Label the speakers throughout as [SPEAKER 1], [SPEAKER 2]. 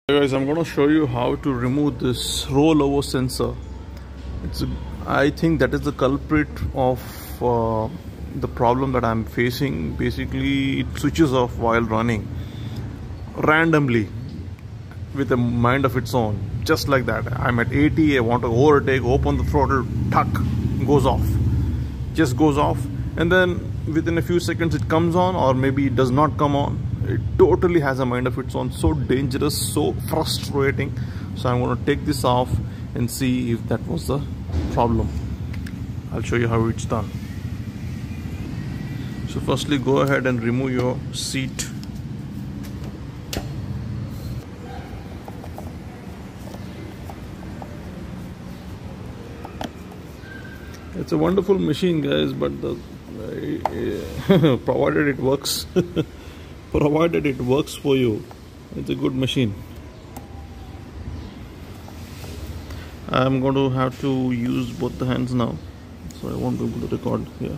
[SPEAKER 1] Hey guys, I'm going to show you how to remove this rollover sensor. I think that is the culprit of the problem that I'm facing. Basically, it switches off while running randomly with a mind of its own, just like that. I'm at 80, I want to overtake, open the throttle, tuck, goes off, just goes off, and then within a few seconds it comes on, or maybe it does not come on. It totally has a mind of its own. So dangerous, so frustrating. So I'm going to take this off and see if that was the problem. I'll show you how it's done. So firstly, go ahead and remove your seat. It's a wonderful machine, guys, but provided it works provided it works for you, it's a good machine. I'm going to have to use both the hands now, so I won't be able to record here.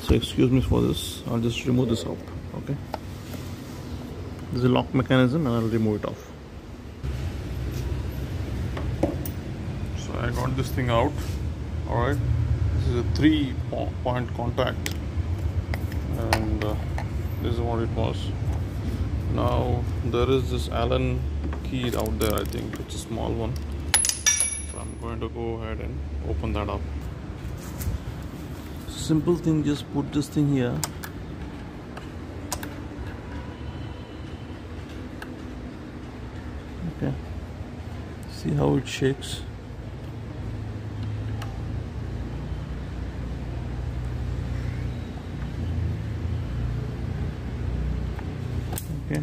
[SPEAKER 1] So excuse me for this. I'll just remove this out. Okay, this is a lock mechanism and I'll remove it off. So I got this thing out. Alright, this is a 3-point contact, and this is what it was. Now there is this Allen key out there. I think it's a small one, so I'm going to go ahead and open that up. Simple thing, just put this thing here. Okay, see how it shakes. Okay,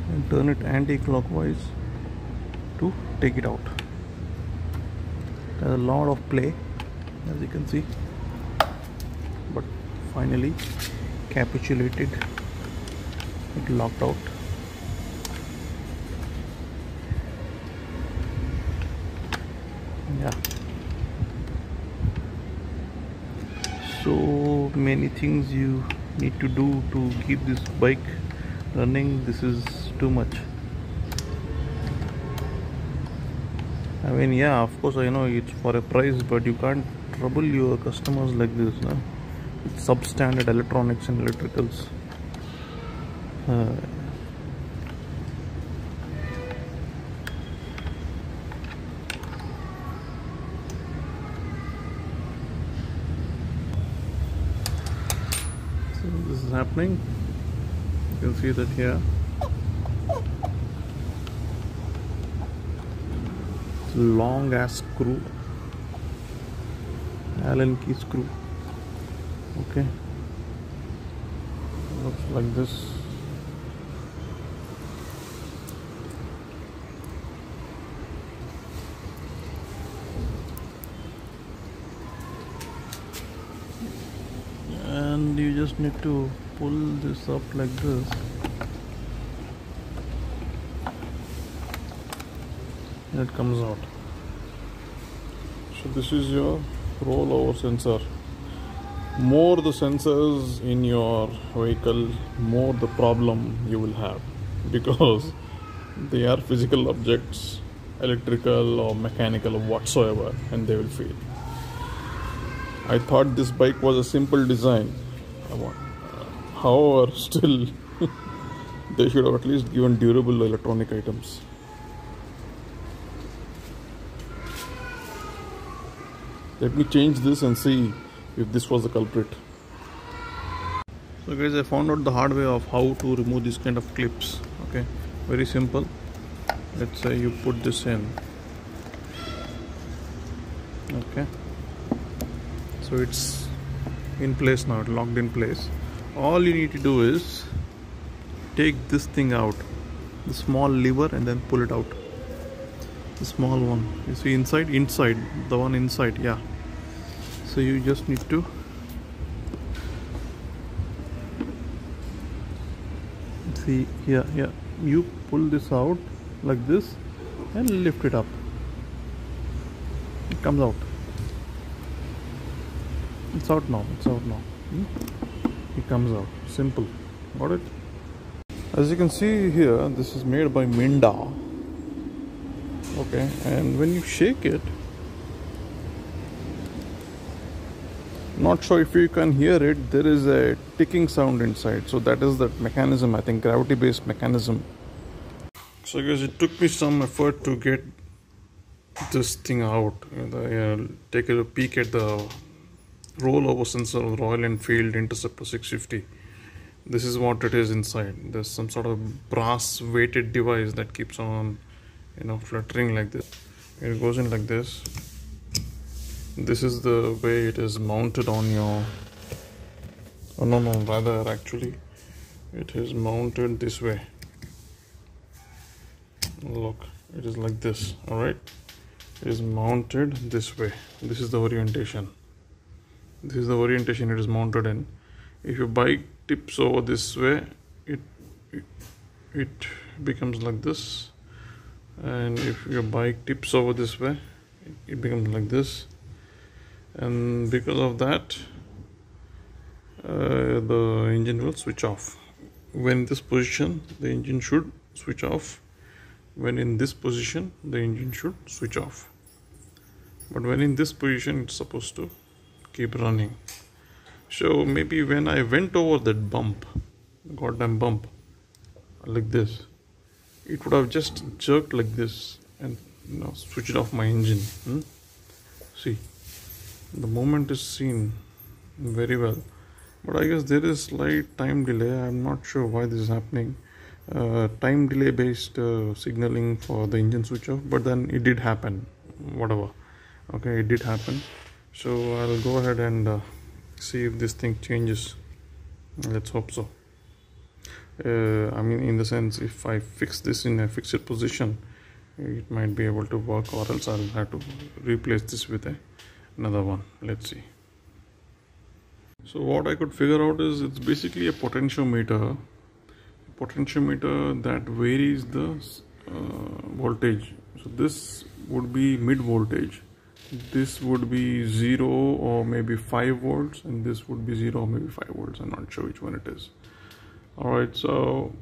[SPEAKER 1] and turn it anti-clockwise to take it out. There's a lot of play, as you can see, but finally capitulated. It locked out. Yeah, so many things you need to do to keep this bike running. This is too much. I mean, yeah, of course I know it's for a price, but you can't trouble your customers like this, no? It's substandard electronics and electricals. This is happening. You can see that here. It's a long ass screw, Allen key screw. Okay, looks like this. And you just need to pull this up like this, and it comes out. So this is your rollover sensor. More the sensors in your vehicle, more the problem you will have, because they are physical objects, electrical or mechanical or whatsoever, and they will fail. I thought this bike was a simple design. However, still they should have at least given durable electronic items. Let me change this and see if this was the culprit. So guys, I found out the hard way of how to remove this kind of clips. Okay, very simple. Let's say you put this in. Okay, so it's in place now, it's locked in place. All you need to do is take this thing out, the small lever, and then pull it out. The small one, you see inside, the one inside, yeah. So you just need to see here, yeah. You pull this out like this and lift it up. It comes out. It's out now. It comes out. Simple. Got it? As you can see here, this is made by Minda. Okay, and when you shake it, not sure if you can hear it, there is a ticking sound inside. So that is that mechanism, I think, gravity based mechanism. So guys, it took me some effort to get this thing out. Take a peek at the rollover sensor of the Royal Enfield Interceptor 650. This is what it is inside. There's some sort of brass weighted device that keeps on, fluttering like this. It goes in like this. This is the way it is mounted on your, rather actually it is mounted this way. Look, it is like this. All right, it is mounted this way. This is the orientation. This is the orientation it is mounted in. If your bike tips over this way, it becomes like this, and if your bike tips over this way, it becomes like this. And because of that, the engine will switch off. When in this position, the engine should switch off. When in this position, the engine should switch off. But when in this position, it's supposed to keep running. So maybe when I went over that bump, goddamn bump, like this, it would have just jerked like this and switched off my engine. See, the movement is seen very well, but I guess there is slight time delay. I'm not sure why this is happening. Time delay based signaling for the engine switch off, but then it did happen. Whatever. Okay, it did happen. So I'll go ahead and see if this thing changes. Let's hope so. I mean, in the sense, if I fix this in a fixed position, it might be able to work, or else I'll have to replace this with another one. Let's see. So what I could figure out is it's basically a potentiometer that varies the voltage. So this would be mid voltage, this would be 0 or maybe 5 volts, and this would be 0 or maybe 5 volts. I'm not sure which one it is. Alright, so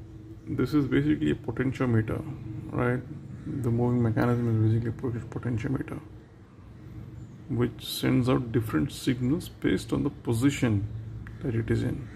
[SPEAKER 1] this is basically a potentiometer, right? The moving mechanism is basically a potentiometer, which sends out different signals based on the position that it is in.